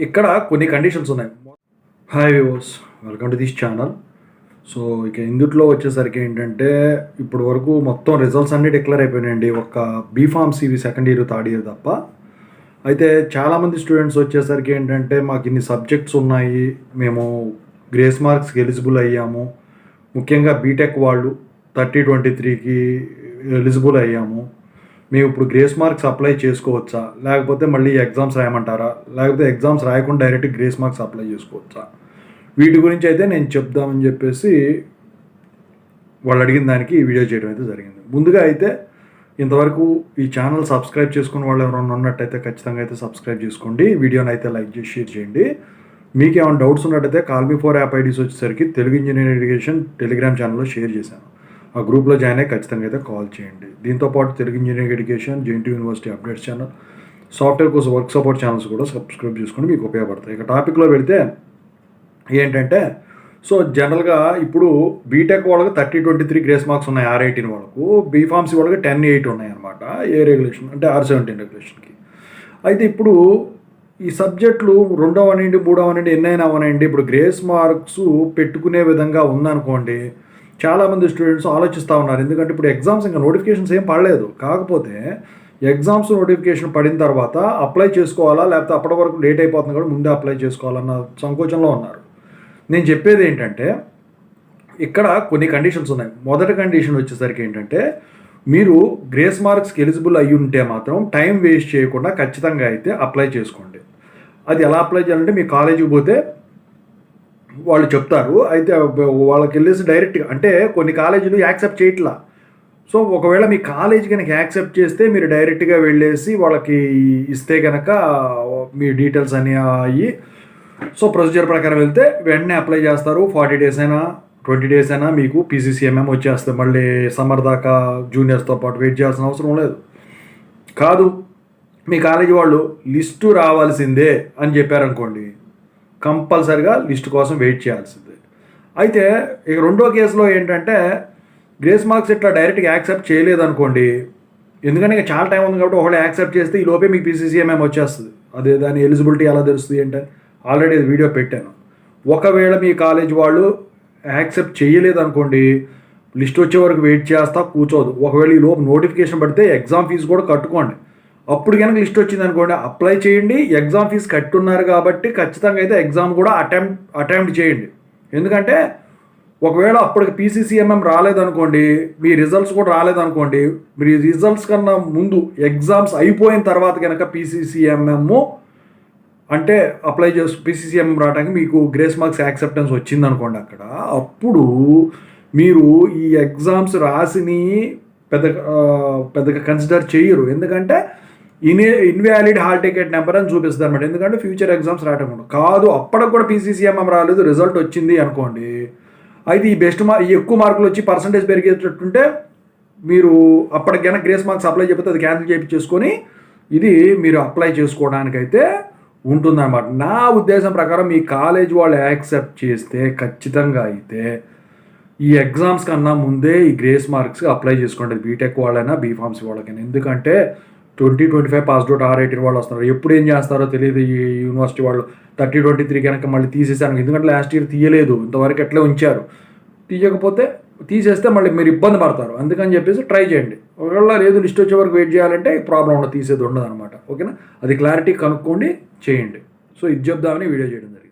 ఇక్కడ కొన్ని కండిషన్స్ ఉన్నాయి. Hi viewers, welcome to this channel. So ఇక ఇందుట్లో వచ్చేసరికి ఏంటంటే ఇప్పుడు వరకు మొత్తం రిజల్ట్స్ అన్నీ డిక్లేర్ అయిపోయినాయండి. ఒక B Pharm CV second year third year తప్ప. అయితే చాలామంది స్టూడెంట్స్ వచ్చేసరికి ఏంటంటే మాకు ఇన్ని సబ్జెక్ట్స్ ఉన్నాయి, మేము గ్రేస్ మార్క్స్కి ఎలిజిబుల్ అయ్యాము, ముఖ్యంగా బీటెక్ వాళ్ళు 30-23కి ఎలిజిబుల్ అయ్యాము, మేము ఇప్పుడు గ్రేస్ మార్క్స్ అప్లై చేసుకోవచ్చా, లేకపోతే మళ్ళీ ఎగ్జామ్స్ రాయమంటారా, లేకపోతే ఎగ్జామ్స్ రాయకుండా డైరెక్ట్ గ్రేస్ మార్క్స్ అప్లై చేసుకోవచ్చా, వీటి గురించి అయితే నేను చెప్దామని చెప్పేసి వాళ్ళు అడిగిన దానికి ఈ వీడియో చేయడం అయితే జరిగింది. ముందుగా అయితే ఇంతవరకు ఈ ఛానల్ సబ్స్క్రైబ్ చేసుకున్న వాళ్ళు ఎవరైనా ఉన్నట్టయితే ఖచ్చితంగా అయితే సబ్స్క్రైబ్ చేసుకోండి, వీడియోని అయితే లైక్ చేసి షేర్ చేయండి. మీకు ఏమైనా డౌట్స్ ఉన్నట్టయితే Call-Me-4 యాప్ ఐడీస్ వచ్చేసరికి తెలుగు ఇంజనీరింగ్ ఎడ్యుకేషన్ టెలిగ్రామ్ ఛానల్లో షేర్ చేశాను. ఆ గ్రూప్లో జాయిన్ అయ్యి ఖచ్చితంగా అయితే కాల్ చేయండి. దీంతోపాటు Telugu engineering education, JNTU university updates channel, software కోసం వర్క్ సపోర్ట్ ఛానల్స్ కూడా సబ్స్క్రైబ్ చేసుకుని మీకు ఉపయోగపడతాయి. ఇక టాపిక్లో వెళితే ఏంటంటే, సో జనరల్గా ఇప్పుడు బీటెక్ వాళ్ళకి 30-23 గ్రేస్ మార్క్స్ ఉన్నాయి, R18 వాళ్ళకు, బీఫార్మసీ వాళ్ళకి 10-8 ఉన్నాయి అనమాట. ఏ రెగ్యులేషన్ అంటే R17 రెగ్యులేషన్కి. అయితే ఇప్పుడు ఈ సబ్జెక్టులు రెండవ అనండి మూడవ అనండి ఎన్నైనా అవనండి, ఇప్పుడు గ్రేస్ మార్క్స్ పెట్టుకునే విధంగా ఉందనుకోండి, చాలామంది స్టూడెంట్స్ ఆలోచిస్తూ ఉన్నారు. ఎందుకంటే ఇప్పుడు ఎగ్జామ్స్ ఇంకా నోటిఫికేషన్స్ ఏం పడలేదు, కాకపోతే ఎగ్జామ్స్ నోటిఫికేషన్ పడిన తర్వాత అప్లై చేసుకోవాలా, లేకపోతే అప్పటి వరకు లేట్ అయిపోతుంది కూడా ముందే అప్లై చేసుకోవాలన్న సంకోచంలో ఉన్నారు. నేను చెప్పేది ఏంటంటే, ఇక్కడ కొన్ని కండిషన్స్ ఉన్నాయి. మొదటి కండిషన్ వచ్చేసరికి ఏంటంటే, మీరు గ్రేస్ మార్క్స్కి ఎలిజిబుల్ అయ్యి ఉంటే మాత్రం టైం వేస్ట్ చేయకుండా ఖచ్చితంగా అయితే అప్లై చేసుకోండి. అది ఎలా అప్లై చేయాలంటే, మీ కాలేజీకి పోతే వాళ్ళు చెప్తారు. అయితే వాళ్ళకి వెళ్ళేసి డైరెక్ట్గా, అంటే కొన్ని కాలేజీలు యాక్సెప్ట్ చేయట్లా. సో ఒకవేళ మీ కాలేజీ కనుక యాక్సెప్ట్ చేస్తే మీరు డైరెక్ట్గా వెళ్ళేసి వాళ్ళకి ఇస్తే కనుక మీ డీటెయిల్స్ అన్నీ అయ్యి, సో ప్రొసీజర్ ప్రకారం వెళ్తే వెంటనే అప్లై చేస్తారు. 40 days అయినా 20 days అయినా మీకు PCCMM వచ్చేస్తుంది. మళ్ళీ సమ్మర్ దాకా జూనియర్స్తో పాటు వెయిట్ చేయాల్సిన అవసరం లేదు. కాదు, మీ కాలేజీ వాళ్ళు లిస్టు రావాల్సిందే అని చెప్పారనుకోండి, కంపల్సరిగా లిస్ట్ కోసం వెయిట్ చేయాల్సిందే. అయితే ఇక రెండో కేసులో ఏంటంటే, గ్రేస్ మార్క్స్ ఇట్లా డైరెక్ట్గా యాక్సెప్ట్ చేయలేదనుకోండి, ఎందుకంటే ఇంకా చాలా టైం ఉంది కాబట్టి ఒకవేళ యాక్సెప్ట్ చేస్తే ఈ లోపే మీకు PCCMM వచ్చేస్తుంది. అదే దాని ఎలిజిబిలిటీ ఎలా తెలుస్తుంది అంటే, ఆల్రెడీ వీడియో పెట్టాను. ఒకవేళ మీ కాలేజ్ వాళ్ళు యాక్సెప్ట్ చేయలేదనుకోండి, లిస్ట్ వచ్చే వరకు వెయిట్ చేస్తా కూర్చోదు. ఒకవేళ ఈ లోపు నోటిఫికేషన్ పడితే ఎగ్జామ్ ఫీజు కూడా కట్టుకోండి. అప్పుడు కనుక లిస్ట్ వచ్చింది అనుకోండి, అప్లై చేయండి. ఎగ్జామ్ ఫీజు కట్టున్నారు కాబట్టి ఖచ్చితంగా అయితే ఎగ్జామ్ కూడా అటెంప్ట్ చేయండి. ఎందుకంటే ఒకవేళ అప్పటికి PCCMM రాలేదనుకోండి, మీ రిజల్ట్స్ కూడా రాలేదనుకోండి, మీ రిజల్ట్స్ కన్నా ముందు ఎగ్జామ్స్ అయిపోయిన తర్వాత కనుక PCCMM అంటే అప్లై PCCMM రావడానికి మీకు గ్రేస్ మార్క్స్ యాక్సెప్టెన్స్ వచ్చిందనుకోండి, అక్కడ అప్పుడు మీరు ఈ ఎగ్జామ్స్ రాసిని పెద్దగా కన్సిడర్ చేయరు. ఎందుకంటే ఇన్వాలిడ్ హాల్ టికెట్ నెంబర్ అని చూపిస్తుంది అనమాట. ఎందుకంటే ఫ్యూచర్ ఎగ్జామ్స్ రావటం కాదు, అప్పటికి కూడా PCCMM రాలేదు, రిజల్ట్ వచ్చింది అనుకోండి, అయితే ఈ ఎక్కువ మార్కులు వచ్చి పర్సంటేజ్ పెరిగేటట్టుంటే మీరు అప్పటికైనా గ్రేస్ మార్క్స్ అప్లై చేయకపోతే అది క్యాన్సిల్ చేయించేసుకొని ఇది మీరు అప్లై చేసుకోవడానికైతే ఉంటుందన్నమాట. నా ఉద్దేశం ప్రకారం మీ కాలేజ్ వాళ్ళు యాక్సెప్ట్ చేస్తే ఖచ్చితంగా అయితే ఈ ఎగ్జామ్స్ కన్నా ముందే ఈ గ్రేస్ మార్క్స్కి అప్లై చేసుకోండి, బీటెక్ వాళ్ళైనా బీఫార్మసీ వాళ్ళకైనా. ఎందుకంటే 2025 పాస్డ్ అవుట్ R18 వాళ్ళు వస్తున్నారు. ఎప్పుడు ఏం చేస్తారో తెలియదు ఈ యూనివర్సిటీ వాళ్ళు. 30-23 కనుక మళ్ళీ తీసేసాను, ఎందుకంటే లాస్ట్ ఇయర్ తీయలేదు, ఇంతవరకు ఎట్లా ఉంచారు. తీయకపోతే తీసేస్తే మళ్ళీ మీరు ఇబ్బంది పడతారు. అందుకని చెప్పేసి ట్రై చేయండి. ఒకవేళ లేదు లిస్ట్ వచ్చే వరకు వెయిట్ చేయాలంటే ప్రాబ్లం ఉండదు, తీసేది ఉండదు అనమాట. ఓకేనా, అది క్లారిటీ కనుక్కోండి, చేయండి. సో ఇది చెప్దామని వీడియో చేయడం జరిగింది.